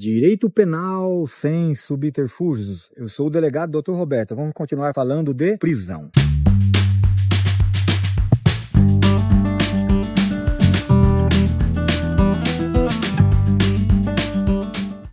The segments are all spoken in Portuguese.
Direito penal sem subterfúgios. Eu sou o delegado Dr. Roberto. Vamos continuar falando de prisão.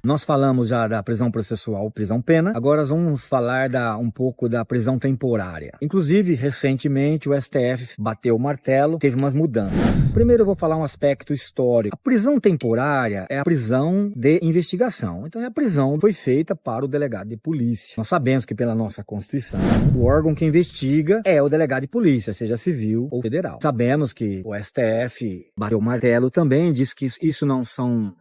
Nós falamos já da prisão processual, prisão pena. Agora nós vamos falar um pouco da prisão temporária. Inclusive, recentemente, o STF bateu o martelo, teve umas mudanças. Primeiro eu vou falar um aspecto histórico. A prisão temporária é a prisão de investigação. Então a prisão foi feita para o delegado de polícia. Nós sabemos que pela nossa Constituição, o órgão que investiga é o delegado de polícia, seja civil ou federal. Sabemos que o STF bateu o martelo também, diz que isso não são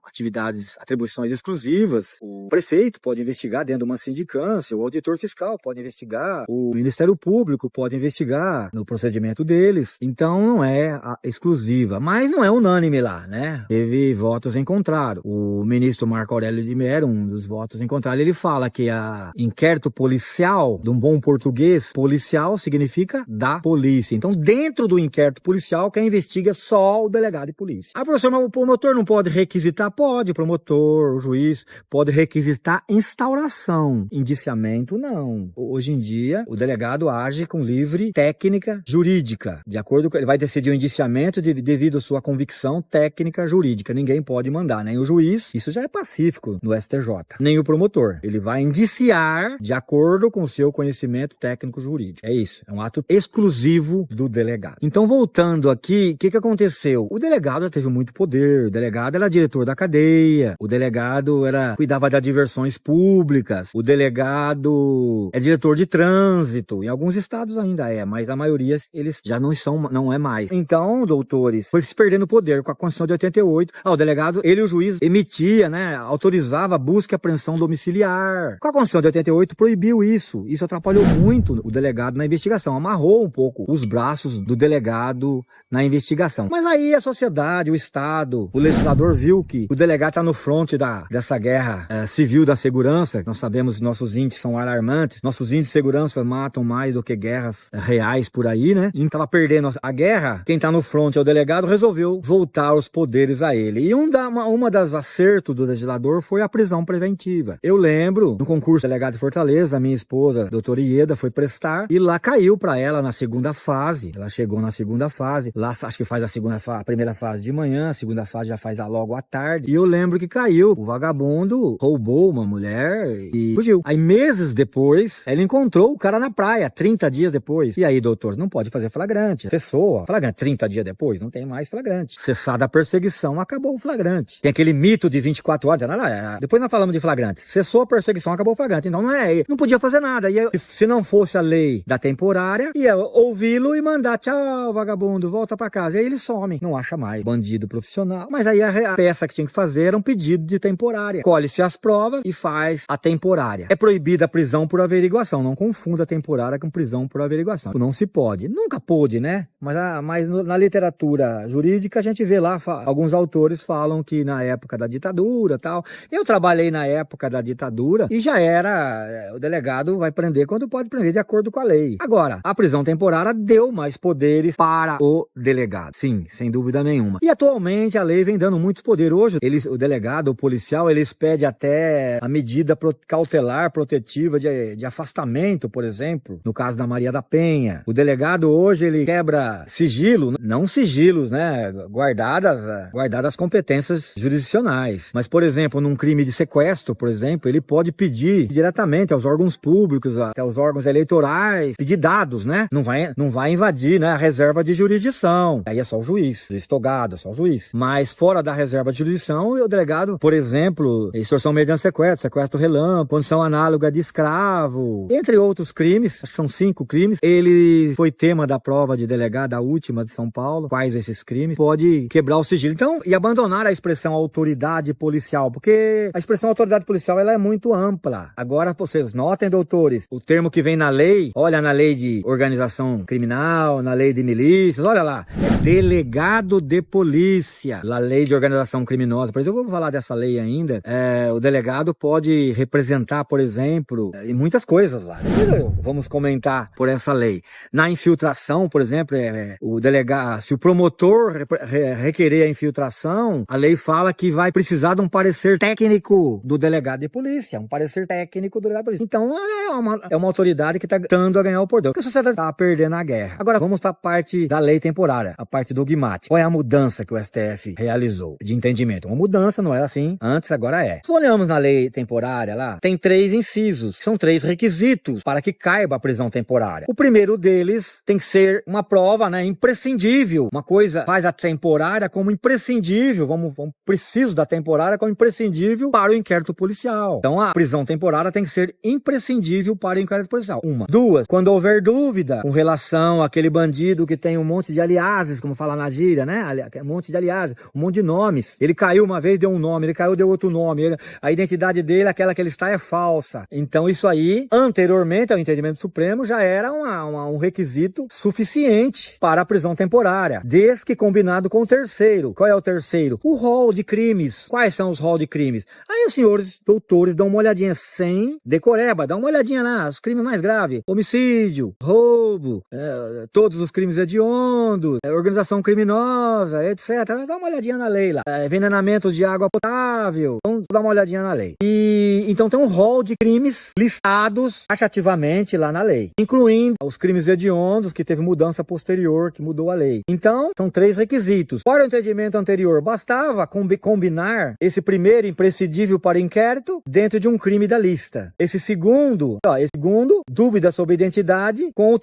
atribuições exclusivas. O prefeito pode investigar dentro de uma sindicância, o auditor fiscal pode investigar, o Ministério Público pode investigar no procedimento deles. Então não é exclusiva, mas não é unânime lá, né? Teve votos em contrário. O ministro Marco Aurélio de Mello, um dos votos em contrário, ele fala que a inquérito policial, de um bom português, policial significa da polícia. Então dentro do inquérito policial, quem investiga é só o delegado de polícia. Ah, professor, mas o promotor não pode requisitar? Pode, o promotor, o juiz pode requisitar instauração, indiciamento não. Hoje em dia, o delegado age com livre técnica jurídica. De acordo com ele vai decidir o indiciamento devido à sua convicção técnica jurídica. Ninguém pode mandar, nem o juiz, isso já é pacífico no STJ, nem o promotor. Ele vai indiciar de acordo com o seu conhecimento técnico jurídico. É isso, é um ato exclusivo do delegado. Então, voltando aqui, o que aconteceu? O delegado já teve muito poder, o delegado era diretor da cadeia, o delegado cuidava de diversões públicas, o delegado é diretor de trânsito, em alguns estados ainda é, mas a maioria eles já não é mais. Então, doutores, foi se perdendo poder com a Constituição de 88. O delegado, ele e o juiz emitia, né, autorizava a busca e apreensão domiciliar. Com a Constituição de 88 proibiu isso. Isso atrapalhou muito o delegado na investigação, amarrou um pouco os braços do delegado na investigação. Mas aí a sociedade, o Estado, o legislador viu que o delegado está no fronte dessa guerra civil da segurança. Nós sabemos que nossos índices são alarmantes. Nossos índices de segurança matam mais do que guerras reais por aí, né? E tava perdendo a guerra. Quem tá no fronte é o delegado, resolveu voltar os poderes a ele. E uma das acertos do legislador foi a prisão preventiva. Eu lembro, no concurso de delegado de Fortaleza, a minha esposa, doutora Ieda, foi prestar e lá caiu pra ela na segunda fase. Ela chegou na segunda fase. Lá acho que faz a primeira fase de manhã, a segunda fase já faz logo à tarde. E eu lembro que caiu. O vagabundo roubou uma mulher e fugiu. Aí meses depois, ela encontrou o cara na praia, 30 dias depois. E aí, doutor, não pode fazer flagrante. Cessou. Flagrante, 30 dias depois, não tem mais flagrante. Cessada a perseguição, acabou o flagrante. Tem aquele mito de 24 horas, depois nós falamos de flagrante. Cessou a perseguição, acabou o flagrante. Então não podia fazer nada. E se não fosse a lei da temporária, ia ouvi-lo e mandar, tchau, vagabundo, volta pra casa. E aí ele some, não acha mais. Bandido profissional. Mas aí a peça que tinha que fazer era um pedido de temporária. Colhe-se as provas e faz a temporária. É proibida a prisão por averiguação. Não confunda a temporária com prisão por averiguação. Não se pode. Nunca pôde, né? Mas na literatura jurídica a gente vê lá, alguns autores falam que na época da ditadura tal. Eu trabalhei na época da ditadura e já era, o delegado vai prender quando pode prender de acordo com a lei. Agora, a prisão temporária deu mais poderes para o delegado. Sim, sem dúvida nenhuma. E atualmente a lei vem dando muitos poderes. Hoje, o delegado, o policial, eles pedem até a medida cautelar protetiva de afastamento, por exemplo, no caso da Maria da Penha. O delegado hoje, ele quebra sigilo, não sigilos, né, guardadas as competências jurisdicionais. Mas, por exemplo, num crime de sequestro, por exemplo, ele pode pedir diretamente aos órgãos públicos, até aos órgãos eleitorais, pedir dados, né? Não vai invadir, né, a reserva de jurisdição. Aí é só o juiz togado, é só o juiz. Mas fora da reserva de jurisdição, o delegado, por exemplo, extorsão mediante sequestro relâmpago, condição análoga de escravo, entre outros crimes, são 5 crimes. Ele foi tema da prova de delegado, a última de São Paulo. Quais esses crimes? Pode quebrar o sigilo. Então, e abandonar a expressão autoridade policial, porque a expressão autoridade policial, ela é muito ampla. Agora, vocês notem, doutores, o termo que vem na lei, olha na lei de organização criminal, na lei de milícias, olha lá, é delegado de polícia, na lei de organização criminosa. Por isso eu vou falar dessa lei ainda, o delegado pode representar, por exemplo, em muitas coisas lá. Vamos comentar por essa lei. Na infiltração, por exemplo, o delegado, se o promotor requerer a infiltração, a lei fala que vai precisar de um parecer técnico do delegado de polícia, um parecer técnico do delegado de polícia. Então, é uma autoridade que está tentando a ganhar o poder, porque a sociedade está perdendo a guerra. Agora, vamos para a parte da lei temporária, a parte dogmática. Qual é a mudança que o STF realizou de entendimento? Uma mudança, não era assim antes, agora é. Se olhamos na lei temporária lá, tem 3 incisos, são 3 requisitos para que caiba a prisão temporária. O primeiro deles tem que ser uma prova, né, imprescindível. Uma coisa faz a temporária como imprescindível, preciso da temporária como imprescindível para o inquérito policial. Então, a prisão temporária tem que ser imprescindível para o inquérito policial. 1. 2, quando houver dúvida com relação àquele bandido que tem um monte de aliases, como fala na gíria, né? Um monte de aliases, um monte de nomes. Ele caiu uma vez, deu um nome, ele caiu, deu outro nome. A identidade dele, aquela que ele está, é falsa. Então, isso aí, anteriormente ao entendimento supremo, já era um requisito suficiente para a prisão temporária, desde que combinado com o terceiro. Qual é o terceiro? O rol de crimes. Quais são os rol de crimes? Aí os senhores doutores dão uma olhadinha sem decoreba, dá uma olhadinha lá, os crimes mais graves: homicídio, roubo, todos os crimes hediondos, organização criminosa, etc. Dá uma olhadinha na lei lá. Envenenamento de água potável. Então, dá uma olhadinha na lei. E então tem um rol de crimes listados taxativamente lá na lei, incluindo os crimes hediondos, que teve mudança posterior, que mudou a lei. Então, são 3 requisitos. Para o entendimento anterior, bastava combinar esse primeiro imprescindível para inquérito dentro de um crime da lista. Esse segundo, dúvida sobre identidade com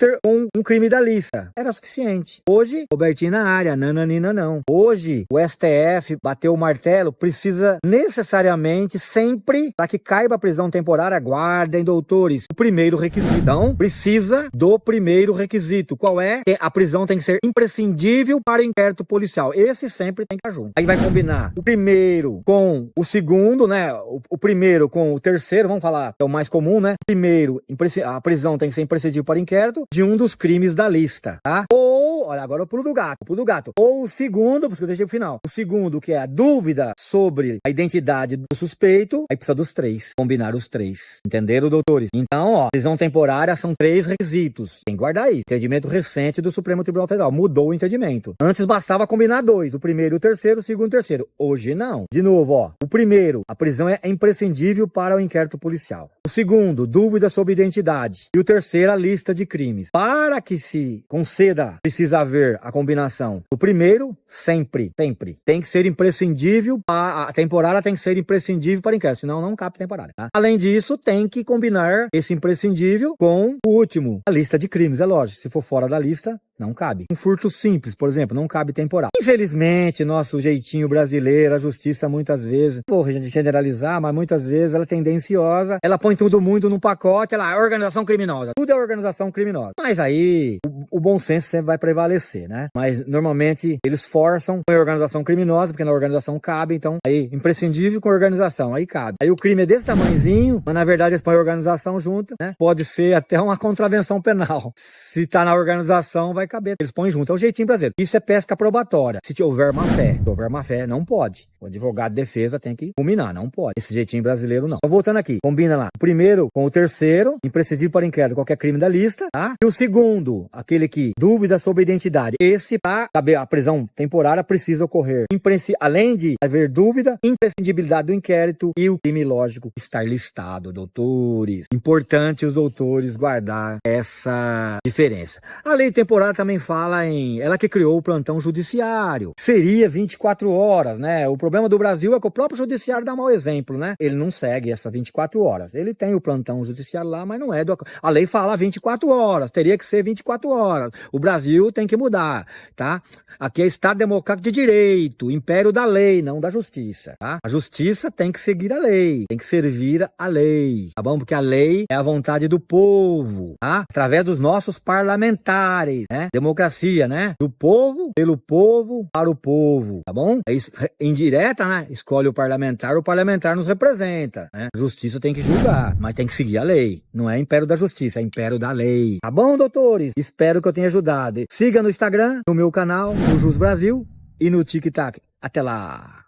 um crime da lista. Era suficiente. Hoje, Robertinho na área, nananina não. Hoje, o STF bateu o martelo, precisa necessariamente sempre, para que caiba a prisão temporária, guardem, doutores, o primeiro requisito. Então, precisa do primeiro requisito. Qual é? Que a prisão tem que ser imprescindível para o inquérito policial. Esse sempre tem que estar junto. Aí vai combinar o primeiro com o segundo, né? O primeiro com o terceiro, vamos falar, é o mais comum, né? Primeiro, a prisão tem que ser imprescindível para inquérito de um dos crimes da lista, tá? Ou, olha, agora o pulo do gato. Ou o segundo, porque eu deixei pro final. O segundo, que é a dúvida sobre a identidade do suspeito, aí precisa dos 3. Combinar os 3. Entenderam, doutores? Então, prisão temporária são 3 requisitos. Tem que guardar isso. Entendimento recente do Supremo Tribunal Federal. Mudou o entendimento. Antes bastava combinar 2. O primeiro e o terceiro, o segundo e o terceiro. Hoje não. De novo, o primeiro, a prisão é imprescindível para o inquérito policial. O segundo, dúvida sobre identidade. E o terceiro, a lista de crimes. Para que se conceda, precisa haver a combinação. O primeiro, sempre, tem que ser imprescindível. A temporária tem que ser imprescindível para o inquérito, senão não cabe temporária, tá? Além disso, tem que combinar esse imprescindível com o último, a lista de crimes. É lógico, se for fora da lista, não cabe. Um furto simples, por exemplo, não cabe temporal. Infelizmente, nosso jeitinho brasileiro, a justiça muitas vezes, a gente generalizar, mas muitas vezes ela é tendenciosa, ela põe todo mundo num pacote, ela é organização criminosa. Tudo é organização criminosa. Mas aí, o bom senso sempre vai prevalecer, né? Mas, normalmente, eles forçam a organização criminosa, porque na organização cabe, então, aí, imprescindível com organização, aí cabe. Aí o crime é desse tamanhozinho, mas na verdade eles põem a organização junto, né? Pode ser até uma contravenção penal. Se tá na organização, vai caber. Eles põem junto. É o jeitinho brasileiro. Isso é pesca probatória. Se houver má fé. Se houver má fé, não pode. O advogado de defesa tem que combinar. Não pode. Esse jeitinho brasileiro, não. Então, voltando aqui. Combina lá. O primeiro com o terceiro, imprescindível para inquérito, qualquer crime da lista, tá? E o segundo, aquele que dúvida sobre identidade. Esse, para caber a prisão temporária, precisa ocorrer. Além de haver dúvida, imprescindibilidade do inquérito e o crime, lógico, estar listado, doutores. Importante os doutores guardar essa diferença. A lei temporária também fala ela que criou o plantão judiciário. Seria 24 horas, né? O problema do Brasil é que o próprio judiciário dá mau exemplo, né? Ele não segue essa 24 horas. Ele tem o plantão judiciário lá, mas não é a lei fala 24 horas, teria que ser 24 horas. O Brasil tem que mudar, tá? Aqui é Estado Democrático de Direito, império da lei, não da justiça, tá? A justiça tem que seguir a lei, tem que servir a lei, tá bom? Porque a lei é a vontade do povo, tá? Através dos nossos parlamentares, né? Democracia, né? Do povo, pelo povo, para o povo, tá bom? É isso, indireta, né? Escolhe o parlamentar nos representa, né? A justiça tem que julgar, mas tem que seguir a lei. Não é império da justiça, é império da lei. Tá bom, doutores? Espero que eu tenha ajudado. Siga no Instagram, no meu canal, no Jus Brasil e no TikTok. Até lá!